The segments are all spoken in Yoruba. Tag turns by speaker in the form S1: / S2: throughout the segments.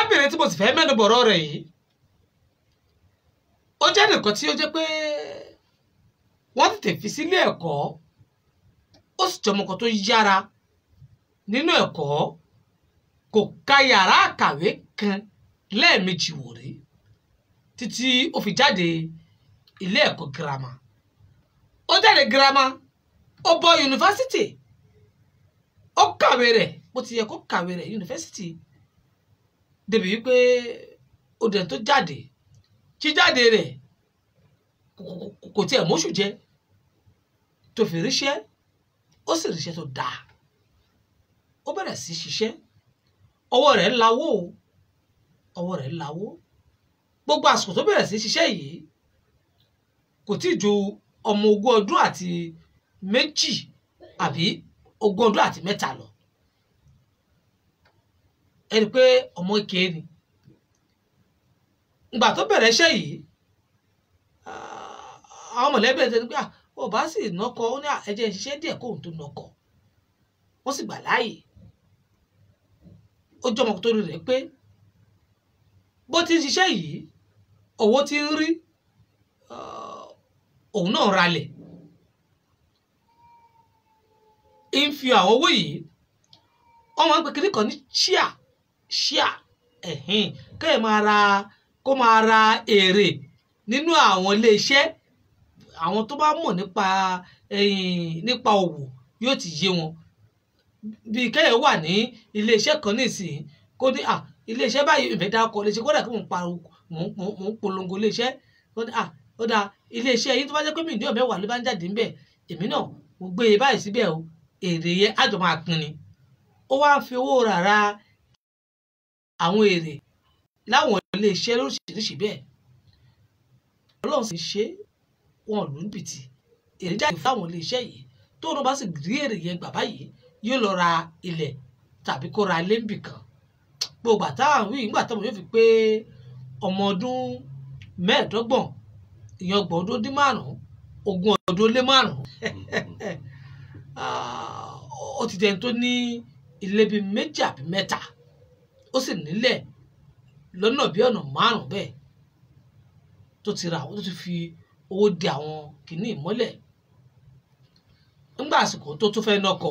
S1: arábìnrin tí mo sì fẹ́ mẹ́nu bọ̀rọ̀ rẹ̀ yìí ó jẹ́ nìkan tí ó jẹ́ pé wọ́n tètè fi sílé ẹ̀kọ́ ó sì jẹ́ ọmọ kan tó yára nínú ẹ̀kọ́ kò ka yàrá àkàwé kan lẹ́ẹ̀mejì wò rí títí ó fi jáde ilé ẹ̀kọ́ girama ó jáde girama ó bọ́ yunifásitì ó kàwé rẹ̀ bó ti yẹ kó kàwé rẹ̀ yunifásitì débi wípé ó dẹ̀ tó jáde jíjáde rẹ̀ kò tiẹ̀ móṣù jẹ́ tó fi ríṣẹ́ ó sì ríṣẹ́ tó dáa ó bẹ̀rẹ̀ sí ṣiṣẹ́ ọwọ́ rẹ̀ láwó ọwọ́ rẹ̀ láwó gbogbo àsìkò tó bẹ̀rẹ̀ sí ṣiṣẹ́ yìí kò tí ju ọmọ 20 ọdún àti 2 àbí 20 ọdún àti 3 lọ ẹni pé ọmọ èké ni ìgbà tó bẹ̀rẹ̀ iṣẹ́ yìí àwọn mọ̀lẹ́bí ẹ̀ tẹ́ni pé ó bá sì nọkọ ó ní ẹ̀jẹ̀ ṣiṣẹ́ díẹ̀ kóhun tó nọkọ wọ́n sì gbà láàyè ó jọmọ tó rí rẹ̀ pé bó ti ń ṣiṣẹ́ yìí owó tí ń rí òun náà ralẹ̀ ń fi àwọn owó yìí wọ́n máa ń pè kíní kan ní ṣíà kẹ́ẹ̀ kó máa ra èrè nínú àwọn iléeṣẹ́ àwọn tó bá mọ̀ nípa òwò yóò ti yé wọn bí kẹ́ẹ̀ wà ní iléeṣẹ́ kan nísìnyí kó ní iléeṣẹ́ báyìí ìfẹ́ dákọ̀ iléeṣẹ́ kódà kí mò ń polongo iléeṣẹ́ ó dá iléeṣẹ́ yìí tó bá jẹ́ pé mílíọ̀nù 10 ló bá ń jáde ńbẹ̀ èmi náà mo gbé e báyìí síbẹ̀ o èrè yẹn á jọ máa pín ni ó wá ń fi owó rà àwọn èrè láwọn iléeṣẹ́ lóríṣiríṣi bẹ́ẹ̀ ọlọ́run sì ṣe wọn lù ń bìtì èrè jáde fáwọn iléeṣẹ́ yìí tó ní bá sì rí èrè yẹn gbà báyìí yóò lọ ra ilẹ̀ tàbí kó ra ilé ń bì kan gbogbo àtàwọn ìgbà tó yóò fi pé ọmọ ọdún 15 ìyẹn 30 ọdún dín 5 20 ọdún lé 5 ó ti dẹni tó ní ilé bíi 2 àbí 3 ó sì nílẹ̀ lọ́nà bí ọ̀nà 5 bẹ́ẹ̀ tó ti ra tó ti fi owó di àwọn kìíní ìmọ́lẹ̀ nígbà àsìkò tó tún fẹ́ nọkọ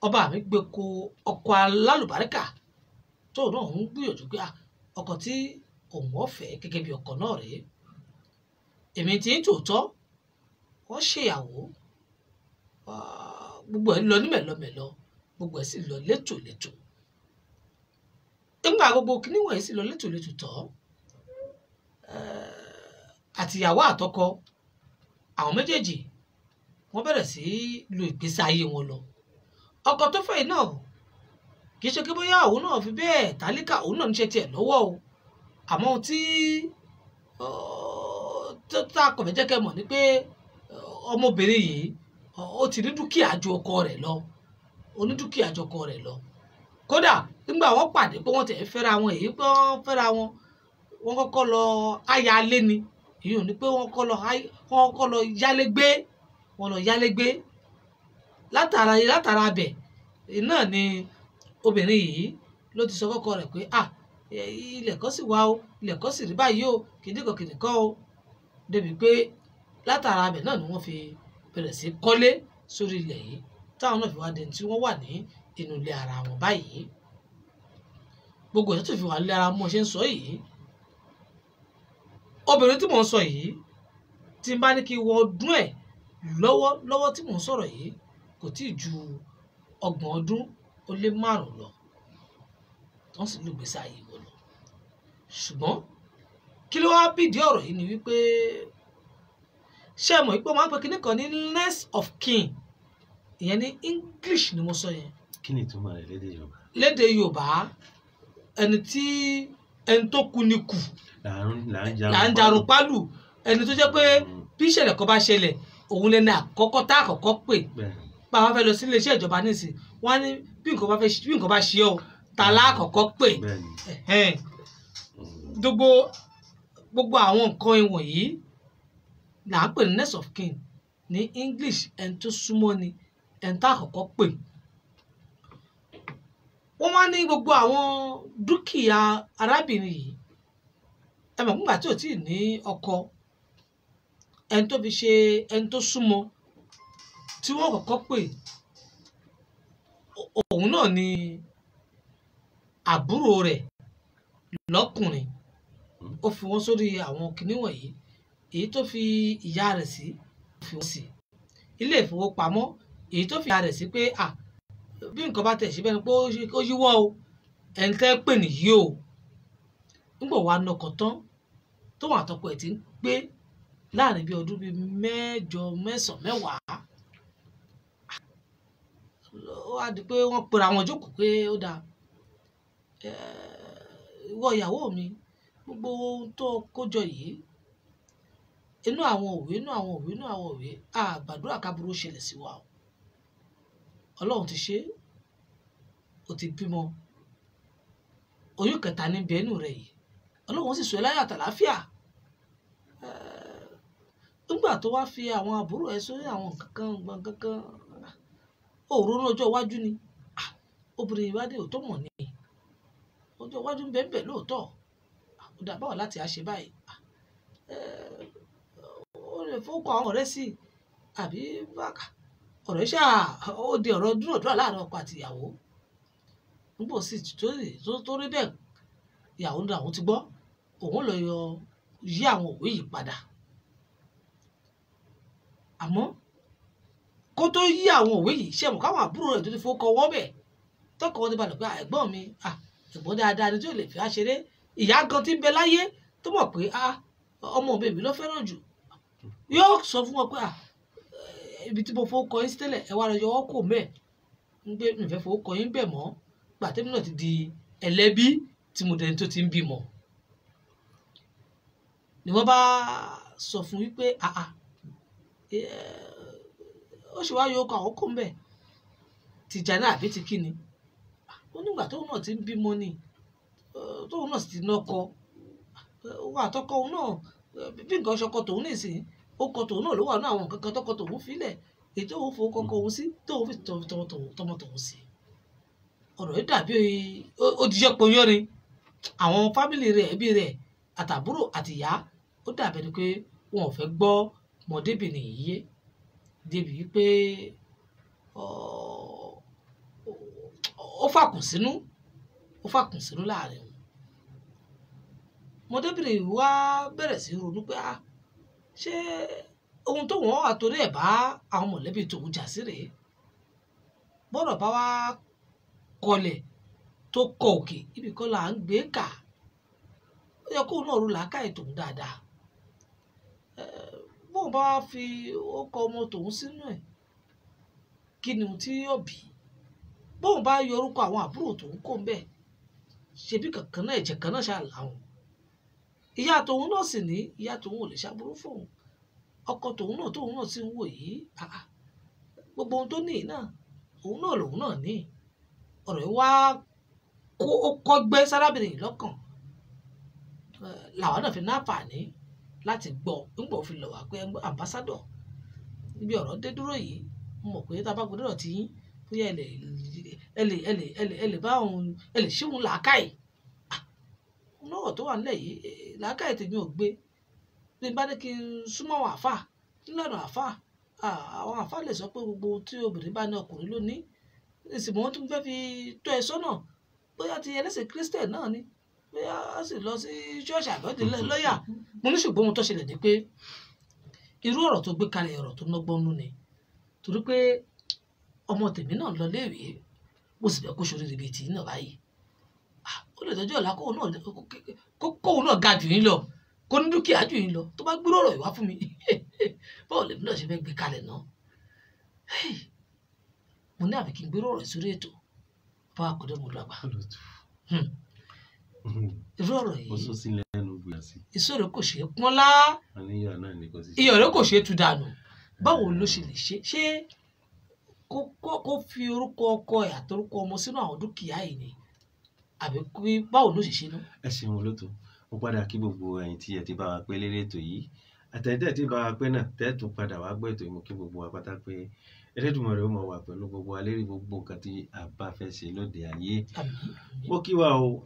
S1: ọba mi gbé ko ọkọ alálùbáríkà tó náà ń gbìyànjú pé ọkọ tí òun ọ̀fẹ́ gẹ́gẹ́ bí ọkọ náà rèé èmi tí ń tòótọ́ wọ́n ṣèyàwó gbogbo ẹ̀ lọ ní mẹ̀lọmẹ̀lọ gbogbo ẹ̀ sì lọ létòlétò nígbà gbogbo kíní wọ̀nyí sì lọ létòlétò tọ́ àtìyàwó àtọkọ àwọn méjèèjì wọ́n bẹ̀rẹ̀ sí lo ìgbésí ayé wọn lọ ọkọ tó fẹ́ yìí náà kì í ṣe kí bóyá òun náà fi bẹ́ẹ̀ tálíkà òun náà ń ṣe tiẹ̀ lọ́wọ́ o àmọ́ tí tá a kọ̀ fẹ́ jẹ́ kẹ́ mọ̀ ni pé ọmọbìnrin yìí ó ti ní dúkìá ju ọkọ rẹ̀ lọ onídúkìá ju ọkọ rẹ̀ lọ kódà nígbà wọ́n pàdé pé wọ́n tẹ̀ fẹ́ra wọn èyí pé wọ́n fẹ́ra wọn wọ́n kọ́kọ́ lọ aya alé ni èyí ò ní pé wọ́n kọ́ lọ yálégbé wọ́n lọ yálégbé látara bẹ̀ náà ni obìnrin yìí ló ti sọ kọ́kọ́ rẹ̀ pé ilẹ̀ kan sì wá o ilẹ̀ kan sì rí báyìí o kìnìkan o débi pé látara bẹ̀ náà ni wọ́n fi bẹ̀rẹ̀ sí kọ́lé sórí ilẹ̀ yìí táwọn náà fi wá dẹni tí wọ́n wà ní inú ilé ara wọn báyìí gbogbo ẹ̀ tó fi wà nílé ara wọn ṣe ń sọ yìí obìnrin tí mò ń sọ yìí tí n bá ní kí wọ́n ọdún ẹ̀ lọ́wọ́ tí mò ń sọ̀rọ̀ yìí kò tí ì ju 30 ọdún ó lé 5 lọ wọ́n sì lùgbèsè ayé wọn lọ ṣùgbọ́n kí ló wá bìdí ọ̀rọ̀ yìí ni wípé ṣé ẹ mọ̀ wípé wọ́n máa ń pe kinní kan ní next of kin ìyẹn ní English ni mo sọ yẹn.
S2: kí ni ìtumọ̀ rẹ̀ lédè Yorùbá.
S1: lédè Yorùbá ẹni tó kú ni kù là ń jarun pálù ẹni tó jẹ́ pé bí ìṣẹ̀lẹ̀ kan bá ṣẹlẹ̀ òun lẹni àkọ́kọ́ tá àkọ́kọ́ pè bá a fẹ́ lọ sí iléeṣẹ́ ìjọba nísìn wọ́n á ní bí nǹkan bá ṣe ọ́ ta láàkọ́kọ́ pè gbogbo àwọn nǹkan ìwọ̀nyí là ń pè ní next of kin ní English ẹni tó súnmọ́ ni ẹni tá àkọ́kọ́ pè wọ́n wá ní gbogbo àwọn dúkìá arábìnrin yìí ẹ mọ̀ nígbà tí ò tí ì ní ọkọ ẹni tó fi ṣe ẹni tó súnmọ́ tí wọ́n kọ́kọ́ pè òun náà ni àbúrò rẹ̀ lọ́kùnrin ó fi wọ́n sórí àwọn kinní wọ̀nyí èyí tó fi ìyá rẹ̀ sí fi wọ́n sí ilé ìfowópamọ́ èyí tó fi ìyá rẹ̀ sí pé bí nǹkan bá tẹ̀ síbẹ̀ ni pé ó yíwọ́ o ẹni tẹ́ pè nìyí o nígbà wàá nọkọ̀ tán tóun àtọkọ ẹ̀ ti ń gbé láàrin bí ọdún bíi 8 9 10 ó wá di pé wọ́n pera wọn jókòó pé ó dáa ìwọ ìyàwó mi gbogbo ohun tó kójọ yìí inú àwọn òwe àgbàdúrà káburú ṣẹlẹ̀ sí wa o ọlọ́run ti ṣe ó ti bímọ oyún 3 ní bẹ́ẹ̀nù rẹ̀ yìí ọlọ́run sì sọ ẹ́ láyọ̀ àtàláfíà nígbà tó wá fi àwọn àbúrò ẹ̀ sórí àwọn kankan òòrùn ọjọ́ iwájú ni obìnrin ìwádìí ò tó mọ̀ ní ọjọ́ iwájú ń bẹ́ẹ̀ lóòótọ́ ó dà báwo láti á ṣe báyìí ó lè fowókọ àwọn ọ̀rẹ́ sí àbí ọ̀rẹ́ ṣáà ó di ọ̀rọ̀ dúnàdúrà láàrin ọkọ àti ìyàwó nígbà sí tó rí bẹ́ẹ̀ ìyàwó ní àwọn ti gbọ́ òun lọ yí àwọn òwe yìí padà àmọ́ kó tó yí àwọn òwe yìí ṣe mọ̀ káwọn àbúrò rẹ̀ tó ti fowó kọ wọ́ bẹ̀ tọkọ wọn ti balẹ̀ pé ẹ̀gbọ́n mi ẹ̀gbọ́n dáadáa ni tí ò lè fi á ṣeré ìyá gan ti ń bẹ láyé tó mọ̀ pé ọmọ bèbí ló fẹ́ràn jù yóò sọ fún wọn pé ibi tí mo fowó kọ yín sí tẹ́lẹ̀ ẹ wá lọ yọwọ́ kò mẹ́ẹ̀ ń gbé mi fẹ́ fowó kọ yín bẹ̀ mọ́ gbàtẹ́mi náà ti di ẹlẹ́bí tí mo dẹni tó ti ń bímọ ni wọ́n bá sọ fún wípé ó ṣe wá yọ ọkọ àwọn kò ń bẹ̀ tìjà náà àbí ti kí ni ó nígbà tóun náà ti ń bímọ ni tóun náà sì ti nọkọ òun àtọkọ òun náà bí nǹkan ṣọkọ tòun nìsín ó kọ tòun náà ló wà ní àwọn nǹkan kan tọkọ tòun filẹ̀ èyí tó fowó kọkọ òun sí tóun fi tọmọ tòun sí ọ̀rọ̀ yìí dàbí òdìjẹ́ ponyán ni àwọn fámìlì rẹ̀ ẹbí rẹ̀ àtàbúrò àtìyá ó dàbẹ̀ ni pé wọn ò fẹ́ gbọ́ mọ̀débìnrin yìí yé débi wípé ó fàkùn sínú láàrin wọn mọ̀débìnrin wá bẹ̀rẹ̀ sí ronú pé ṣé ohun tó wọ́n àtòrí ẹ̀ bá àwọn mọ̀lẹ́bí tòun jà sí rèé bọ́rọ̀ bá wá kọlẹ̀ tó kọ òkè ibì kan là ń gbé kà ó yẹ kóun náà ro làákàyè tòun dáadáa bóun bá fi ọkọ ọmọ tòun sínú ẹ̀ kí ni ohun tí yóò bí bóun bá yọ orúkọ àwọn àbúrò tòun kò ń bẹ̀ ṣebí kankan náà ẹ̀jẹ̀ kan náà ṣáà làwọn ìyá tòun náà sì ní ìyá tòun ò lè ṣàbúrú fóun ọkọ tòun náà sì ń wò yìí gbogbo ohun tó ní náà òun náà lòun náà ní ọ̀rọ̀ yìí wá ó kọ́gbẹ́ sárábìnrin lọ́kàn làwọn náà fi náfààní láti gbọ́ nígbà òfin lọ wá pé ambassador níbi ọ̀rọ̀ dé dúró yìí mo mọ̀ pé tá a bá gbọ́dọ̀ tí bóyá ẹ lè bá òun ẹ lè ṣíwùn làákàyè lọ́wọ́ tó wà nílẹ̀ yìí làákàyè tèmi ò gbé bí n bá ní kí n súnmọ́ àwọn àfà nílànà àfà àwọn àfà lè sọ pé gbogbo tí obìnrin bá ní ọkùnrin ló ní ìsìnkú wọn tún fẹ́ fi tó ẹ sọ́nà bóyá ti ẹlẹ́sìn Christian náà ni bóyá a sì lọ sí ṣọ́ọ̀ṣì àbọ̀dé lọ́yà mo ní ṣùgbọ́n ohun tó ṣẹlẹ̀ ni pé irú ọ̀rọ̀ tó gbé kalẹ̀ ọ̀rọ̀ tó nọ́gbọ́n nú ni torí pé ọmọ tèmi náà lọ léèwé mo sì fẹ́ kó ṣorí ibi tì í náà báyìí ó lè tọ́jú ọ̀la kóun náà ga jù yín lọ kó ní dúkìá jù yín lọ tó bá gbúrò ọ̀rọ̀ ìwá fún mi báwo lèmi náà ṣe fẹ́ gbé kalẹ̀ náà mo ní àbí kí n gbérò ọ̀rọ̀ sórí ètò bá a kò dé mo dàgbà irú ọ̀rọ̀ yìí ìṣòro kò ṣeé pọ́nlá iyọ̀ rẹ̀ kò ṣeé tú dànù báwo ló ṣe lè ṣe kó fi orúkọ ọkọ ẹ̀ àtorúkọ ọmọ sínú àwọn dúkìá yìí ni àbí báwo ló ṣe ṣe náà.
S2: ẹ ṣeun olóòtú mo padà kí gbogbo ẹ̀yin tí ẹ ti bá wa pé lérè ètò yìí àtẹ̀tẹ̀ tí bá wa pé náà tẹ́ẹ̀tún padà wá gbọ́ ètò yìí mo kí gbogbo wa pátá pé Elédùmarè ó máa wà pẹ̀lú gbogbo wa lérí gbogbo nǹkan tí a bá fẹ́ ṣe lóde ayé.
S1: àmín.
S2: Mo kí wa o,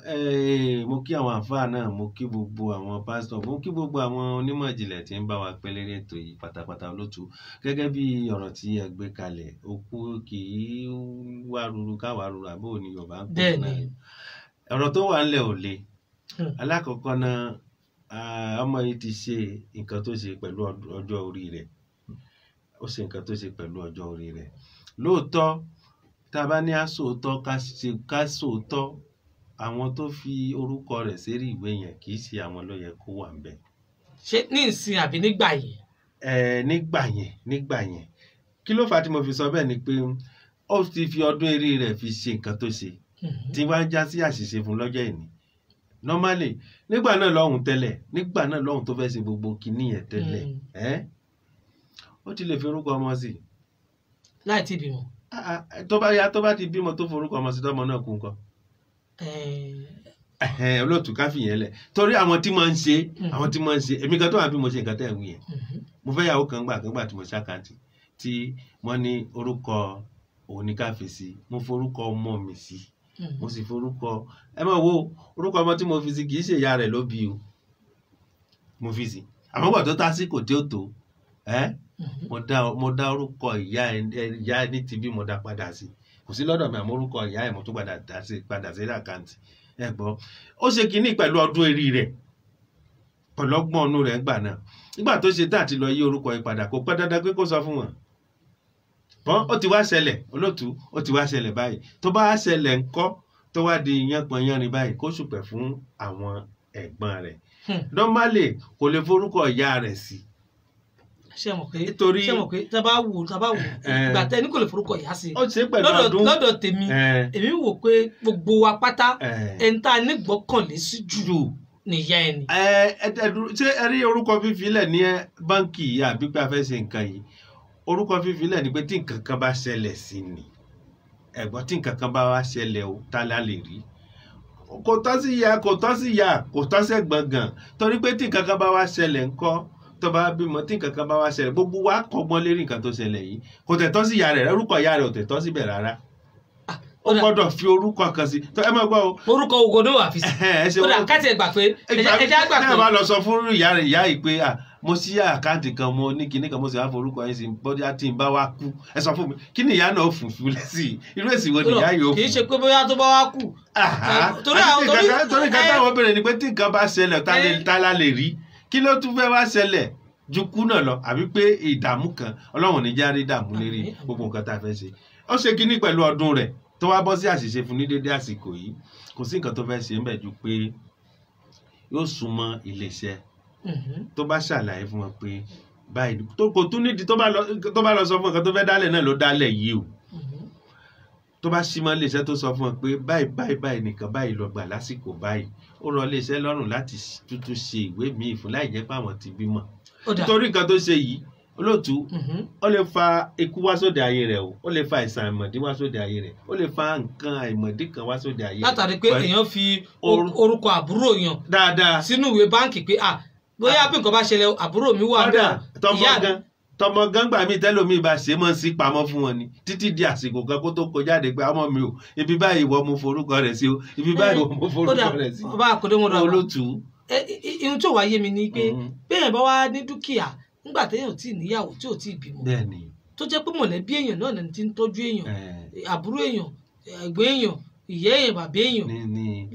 S2: mo kí àwọn àfáà náà, mo kí gbogbo àwọn pásítọ̀, mo kí gbogbo àwọn onímọ̀ ìjìnlẹ̀ tí ń bá wa pẹ́ lérí ètò yìí pátápátá olótùú. Gẹ́gẹ́ bí ọ̀rọ̀ tí ẹ gbé kalẹ̀, òkú kì í wá ruru káwa ruru àbó ni Yorùbá ń pè
S1: Bẹ́ẹ̀
S2: náà.
S1: ni.
S2: Ọ̀rọ̀ tó wà ńlẹ̀ ò le.
S1: Hmm.
S2: Alákọ̀ọ́kọ́ náà, ọmọ yìí ti ṣe nǹkan tó ṣe pẹ̀lú ọjọ́ orí rẹ̀. Ó ṣe nǹkan tó ṣe pẹ̀lú ọjọ́ orí rẹ̀. Lóòótọ́, tá a bá ní àsòótọ́ ká sòótọ́, àwọn tó fi orúkọ rẹ̀ sérí ìwé yẹn kì í ṣe àwọn ló yẹ kó wà ńbẹ̀.
S1: ṣé ní ìsìn àbí nígbà yìí?
S2: Nígbà yẹn kí ló fà á tí mo fi sọ bẹ́ẹ̀ ni pé ó ti fi ọdún eré rẹ̀ fi ṣe nǹkan tó ṣe tí wá ń já sí àṣìṣe fún lọ́jọ́ ìní. Normally nígbà náà lọ́hùn tó fẹ́ ṣe gbogbo kinní yẹn tẹ́lẹ̀, ó ti lè fi orúkọ ọmọ sí.
S1: láì tí bímọ.
S2: tó bá ti bímọ tó forúkọ ọmọ sí tọmọ náà kú nǹkan. Olóòtú ká fìyẹn lẹ̀ torí àwọn tí máa ń ṣe èmi kan tó wà bí mo ṣe nǹkan tẹ̀ ń wí yẹn. Mo fẹ́ yàwó kan gbà tí mo ṣàkáǹtì tí wọ́n ní orúkọ òun ní ká fi sí, mo forúkọ ọmọ mi sí, mo sì forúkọ ẹ máa wo orúkọ ọmọ tí mo fi sí kì í ṣe ìyá rẹ̀ ló bí o, mo fi sí àmọ́ gbà tó tásìkò tí ó tó mo dá orúkọ ìyá ẹni tí bí mo dá padà sí, kò sí lọ́dọ̀ mi àmọ́ orúkọ ìyá ẹ̀ mo tún padà sí àkáǹtì. Ẹ gbọ́ ó ṣe kínní pẹ̀lú ọdún eré rẹ̀ pẹ̀lú ọgbọ́n ọ̀nù rẹ̀ gbà náà. Nígbà tó ṣe tá àti lọ yí orúkọ yìí padà kò pẹ́ dandan pé kó sọ fún wọn. Ó ti wá ṣẹlẹ̀ olóòtú, ó ti wá ṣẹlẹ̀ báyìí. Tó bá ṣẹlẹ̀ ńkọ́ tó wá di yánpọnyánrin báyìí kó ṣùpẹ̀ fún àwọn ẹ̀gbọ́n rẹ̀. Normally kò lè forúkọ ìyá rẹ̀ sí.
S1: ṣé mọ̀ pé tá bá wò ìgbà tẹ́ ní kò lè forúkọ ìyá sí.
S2: Ó ṣe pẹ̀lú ọdún
S1: lọ́dọ̀ tèmi èmi wò pé gbogbo wa pátá ẹni tá a nígbọ́kànlé sí jù nìyá ẹni.
S2: Ṣé ẹ rí orúkọ fífilẹ̀ ní báńkì yìí àbí pé a fẹ́ ṣe nǹkan yìí? Orúkọ fífilẹ̀ ni pé tí nǹkan kan bá ṣẹlẹ̀ sí ni ẹ̀gbọ́n tí nǹkan kan bá wá ṣẹlẹ̀ o tá la lè rí. Kò tọ́ sí ìyá kò tọ́ sẹ́gbọ̀n gan torí pé tí nǹkan kan bá wá ṣẹlẹ̀ ńkọ́ tó bá bímọ tí nǹkan kan bá wá ṣẹlẹ̀ gbogbo wa kọ́gbọ́n lérí nǹkan tó ṣẹlẹ̀ yìí kò tẹ̀tọ́ sí ìyá rẹ̀ orúkọ ìyá rẹ̀ ò tẹ̀tọ́ síbẹ̀ rárá. Ó gbọ́dọ̀ fi orúkọ kan sí. Ẹ máa gbọ́ o.
S1: Orúkọ ògòdó wà fi sí. Ó dà káàtì ẹ̀ gbà pé ẹja gbà pé.
S2: Ẹ máa lọ sọ fún ìyá yìí pé mo ṣí àkáǹtì kan mo ní kinní kan mo sì wá forúkọ yín sí bóyá tí n bá wá kú ẹ sọ fún mi kí ni ìyá náà ó fún fúlẹ̀ sí irú èsì wo ni ìyá yìí ó fún.
S1: kì í ṣe pé bóyá tó bá wá kú.
S2: torí nǹkan táwọn obìnrin ni pé tí nǹkan bá ṣẹlẹ̀ tá la lè rí kí ló tún fẹ́ wá ṣẹlẹ̀ ju kú náà lọ àbí pé ìdààmú kan Ọlọ́run ní járe dààmú lérí gbogbo nǹkan tá a fẹ́ ṣe. Ó ṣe kinní pẹ̀lú ọdún rẹ̀ tó wá bọ́ sí àṣìṣe fún ní dédé àsìkò yìí kò sí nǹkan tó fẹ́ ṣe ń bẹ̀ ju pé yóò súnmọ́ iléeṣẹ́ tó bá ṣàlàyé fún wọn pé báyìí kò tún nídìí tó bá lọ sọ fún nǹkan tó fẹ́ dálẹ̀ náà ló dálẹ̀ yìí o tó bá ṣí mọ́ iléeṣẹ́ tó sọ fún wọn pé báyìí nìkan báyìí lọ gbà lásìkò báyìí ó rọ iléeṣẹ́ lọ́rùn láti tútù ṣe ìwé míì fún láì jẹ́ pé àwọn ti bímọ nítorí nǹkan tó ṣe yìí olóòtú ó lè fa ikú wá sóde ayé rẹ̀ o ó lè fa àìsàn àìmọ̀dí wá sóde ayé rẹ̀ ó lè fa nǹkan àìmọ̀dí kan wá sóde ayé rẹ̀.
S1: látàrí pé èèyàn fi orúkọ àbúrò yàn
S2: dáadáa
S1: sínú ìwé báǹkì pé bóyá bí nǹkan bá ṣẹlẹ̀ àbúrò mi wà
S2: bẹ́ẹ̀ tọmọ gángbà mi tẹ́lómi bá ṣe mọ́ sí pamọ́ fún wọn ni títí di àsìkò kan kó tó kó jáde pé ọmọ mi ò ibi báyìí wọ́n mo forúkọ rẹ̀ sí o ibi báyìí wọ́n mo forúkọ rẹ̀ sí o olóòtú.
S1: ihun tó wáyé mi ni pé bẹ́ẹ̀ bá wá ní dúkìá nígbà téèyàn tí níyàwó tí ò tí ì bímọ tó jẹ́ pé mọ̀lẹ́bí èèyàn náà ní ti ń tọ́jú èèyàn àbúrò èèyàn ẹ̀gbọ́n èèyàn ìyá èèyàn bàbá èèyàn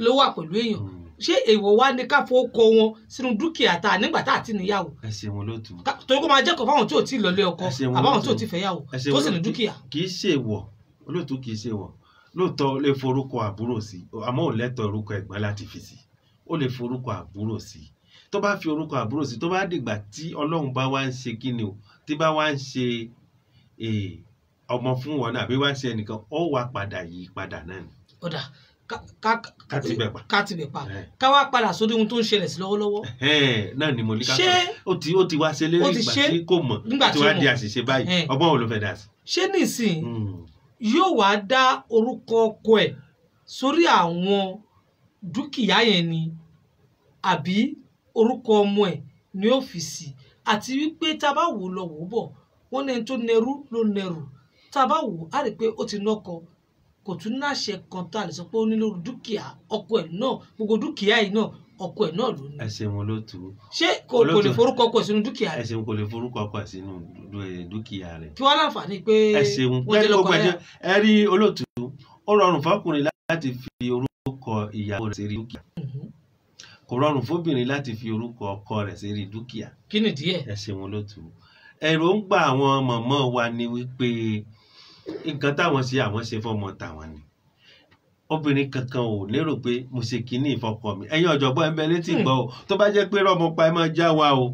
S1: ló wà pẹ̀lú èèyàn ṣé èèwọ̀ wá ní ká fowó kọ wọn sínú dúkìá tá nígbà tá àti níyàwó.
S2: ẹ ṣeun olóòtú.
S1: torí kó máa jẹ́ kó fáwọn tí ò tí ì lọlé ọkọ àbáwọn tí ò tí ì fẹ́yàwó tó sì ní dúkìá.
S2: kì í ṣe èèwọ̀ olóòtú kì í ṣe èèwọ̀ lóòótọ́ ó lè forúkọ àbúrò sí àmọ́ ò lẹ́tọ̀ọ́ orúkọ ẹ̀gbọ́n láti fi sí ó lè forúkọ àbúrò sí tó bá fi orúkọ àbúrò sí tó bá dìgbà tí Ọlọ́run bá wá ń ṣe kíni o tí bá wá ń ṣe ọmọ fún wọn àbí wá ń ṣe ẹnìkan ó wá padà yí padà náà ni.
S1: ó dà ká ti bẹ̀ pa ká wá padà sórí ohun tó ń ṣẹlẹ̀ sí lọ́wọ́lọ́wọ́.
S2: náà ni mo ní ká sọ ó ti wá ṣe lérí ìgbà tí kò mọ̀ tí wàá di àṣìṣe báyìí ọgbọ́n wo ló fẹ́ dà sí.
S1: ṣé nísìn yóò wá dá orúkọ ọkọ ẹ̀ sórí àwọn dúkìá yẹn ni àbí orúkọ ọmọ ẹ̀ ní ọ́fíìsì àti wípé tá a bá wò lọ wò bọ̀ wọ́n ní ẹni tó nẹrú ló nẹrù tá a bá wò á rí i pé ó ti lọ́kọ kò tún náṣẹ kan tá a lè sọ pé ó ní lórí dúkìá ọkọ ẹ̀ náà gbogbo dúkìá yìí náà ọkọ ẹ̀ náà ló ní.
S2: ẹ ṣeun olóòtú.
S1: ṣé kò lè forúkọ ọkọ ẹ̀ sínú dúkìá rẹ̀.
S2: ẹ ṣeun kò lè forúkọ ọkọ ẹ̀ sínú dúkìá rẹ̀.
S1: kí wọ́n láǹfààní pé
S2: ẹ ṣeun
S1: wọ́n jẹ́ lọ́kọ rẹ̀.
S2: ẹ rí olóòtú ó rọrùn fọkùnrin láti fi orúkọ ìyàwó rẹ̀ sérí dúkìá kò rọrùn fóbìnrin láti fi orúkọ ọkọ rẹ̀ sérí dúkìá.
S1: kí ni díẹ̀.
S2: ẹ ṣeun olóòtú. èròǹgbà àwọn mọ̀mọ́ wa ni wípé nǹkan táwọn ṣe àwọn ṣe fọmọ tàwọn ni obìnrin kankan ò lérò pé mo ṣe kínní ìfọkọ mi ẹ̀yin ọ̀jọ̀gbọ́n ẹ̀ńbẹ́ létí gbọ́ o tó bá jẹ́ pé rọ́mọ pa ẹ máa já wa o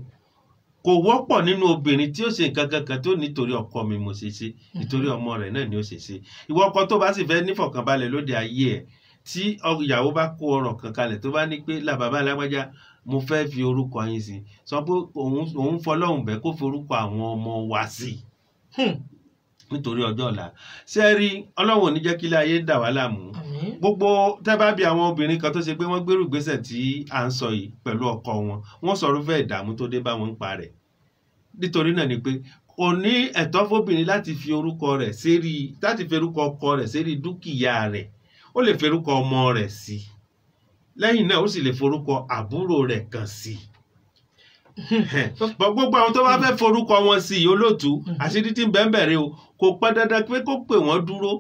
S2: kò wọ́pọ̀ nínú obìnrin tí ó ṣe nǹkan kankan tó nítorí ọkọ mi mo ṣe ṣe nítorí ọmọ rẹ̀ náà ni ó ṣe ṣe ìwọ ọkọ tó bá sì fẹ́ nífọ̀kànbalẹ̀ lóde ayé ẹ̀ tí ìyàwó bá kó ọ̀rọ̀ kan kalẹ̀ tó bá ní pé làbàbá alágbájá mo fẹ́ fi orúkọ yín sí sọ pé òun fọlọ́hùn bẹ́ẹ̀ kó fi orúkọ àwọn ọmọ wa sí nítorí ọjọ́ ọ̀la ṣe rí ọlọ́run ò ní jẹ́ kí ilé ayé dà wá láàmú gbogbo tẹ́ bá bí àwọn obìnrin kan tó ṣe pé wọ́n gbérù ìgbésẹ̀ tí à ń sọ yìí pẹ̀lú ọkọ wọn sọ̀rọ̀ fẹ́ ìdààmú tó dé bá wọn ń pa rẹ̀ nítorí náà ni pé kò ní ẹ̀tọ́ fóbìnrin láti fi orúkọ rẹ̀ sérí láti fi orúkọ ọkọ rẹ̀ sérí dúkìá rẹ̀ ó lè fi orúkọ ọmọ rẹ̀ sí lẹ́yìn náà ó sì lè forúkọ àbúrò rẹ̀ kan sí gbogbo àwọn tó bá fẹ́ forúkọ wọn sí olóòtú àṣírí tí ń bẹ́ẹ̀ bẹ̀rẹ̀ o kò pọn dandan pé kó pè wọ́n dúró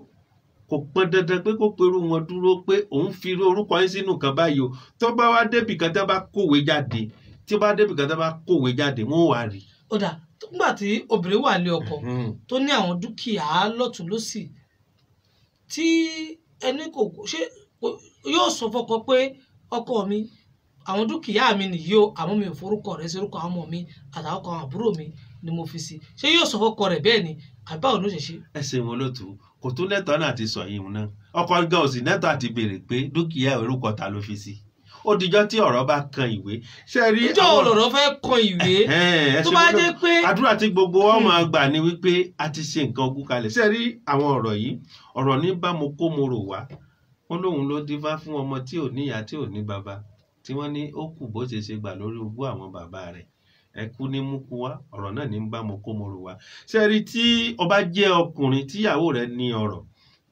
S2: kò pọn dandan pé kó perú wọn dúró pé òun fi orúkọ yín sínú kan báyìí o tó bá wá débì kan tó bá kówé jáde tí ó bá débì kan tó bá kówé jáde wọn ò wá rí.
S1: ó dà nígbà tí obìnrin wà lé ọkọ tó ní àwọn dúkìá lọ́tùn lósì tí ẹni kò ṣe yóò sọ fọ́kọ pé ọkọ mi àwọn dúkìá mi nìyí o àmọ́ mi ò forúkọ rẹ̀ sí orúkọ àwọn ọmọ mi àtàwọn ọkọ àwọn àbúrò mi ni mo fi sí ṣé yóò sọ fọ́kọ rẹ̀ bẹ́ẹ̀ ni àbí báwo ló ṣe ṣe.
S2: ẹ ṣe wọn lótú kò tún lẹ́tọ̀ọ́ náà ti sọ yìí náà ọkọ gan òsì lẹ́tọ̀ọ́ àti béèrè pé dúkìá orúkọ ta ló fi sí ó dijọ́ tí ọ̀rọ̀ bá kan ìwé. ṣe rí
S1: ìjọ ọ̀rọ̀ fẹ́ kan ìwé tó bá jẹ́ pé.
S2: àdúrà tí gbogbo wọn máa gbà ni wípé a ti ṣe nǹkan ogún kalẹ̀. ṣe rí àwọn ọ̀rọ̀ yìí ọ̀rọ̀ ní bá mo kó mo rò wá wọn lóhun ló dífá fún ọmọ tí ò níyá tí ò ní bàbá tí wọ́n ní ó kù bó ṣe ṣe gbà lórí ogún àwọn bàbá rẹ̀ ẹkú ní mú kú wá ọ̀rọ̀ náà ní bá mo kó mo rò wá. ṣe rí tí ọba jẹ́ ọkùnrin tíyàwó rẹ̀ ní ọ̀rọ̀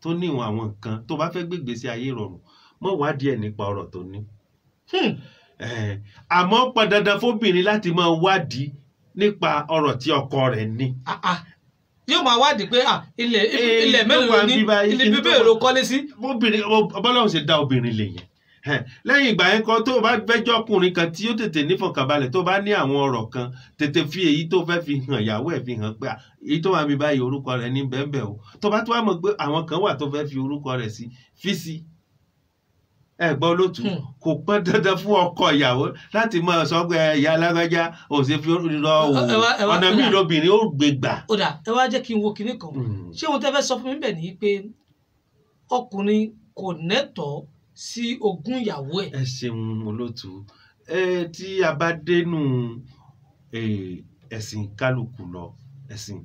S2: tó níwọn àwọn nǹkan tó bá fẹ́ gbégbé sí ayé rọrùn mọ́ wádìí ẹ̀ nípa ọ̀rọ̀ tó ní. àmọ́ pọn dandan fóbìnrin láti máa wádìí nípa ọ̀rọ̀ tí ọkọ rẹ̀ ní.
S1: yóò máa wádìí pé ilẹ̀ mélòó ní ilé bíbélì èrò kọ́lé sí.
S2: ọbọ̀lọ́hùn ṣe dá obìnrin lè yẹn lẹ́yìn ìgbà yẹn kan tó o bá fẹ́jọ́ ọkùnrin kan tí ó tètè nífọ̀kànbalẹ̀ tó bá ní àwọn ọ̀rọ̀ kan tètè fi èyí tó fẹ́ fi hàn ìyàwó ẹ̀ fi hàn pé èyí tó wà mí báyìí orúkọ rẹ̀ ní bẹ́ẹ̀ o tó bá tó wà mọ̀ pé àwọn kan wà tó fẹ́ fi orúkọ rẹ̀ sí fi sí ẹ̀gbọ́n olótú kò pọn dandan fún ọkọ ìyàwó láti máa sọ pé ìyá alágbájá ò ṣe fi rọ ọ̀nà míì lóbìnrin ó gbé gbà.
S1: ó dà ẹ wá jẹ́ kí n wo kinní kan ṣé ohun tẹ́ fẹ́ sọ fún mi bẹ̀ ni pé ọkùnrin kò nẹ́tọ̀ọ́ sí ogún ìyàwó ẹ̀.
S2: ẹ ṣeun olótú tí a bá dénú ẹ̀sìn kálukú lọ ẹ̀sìn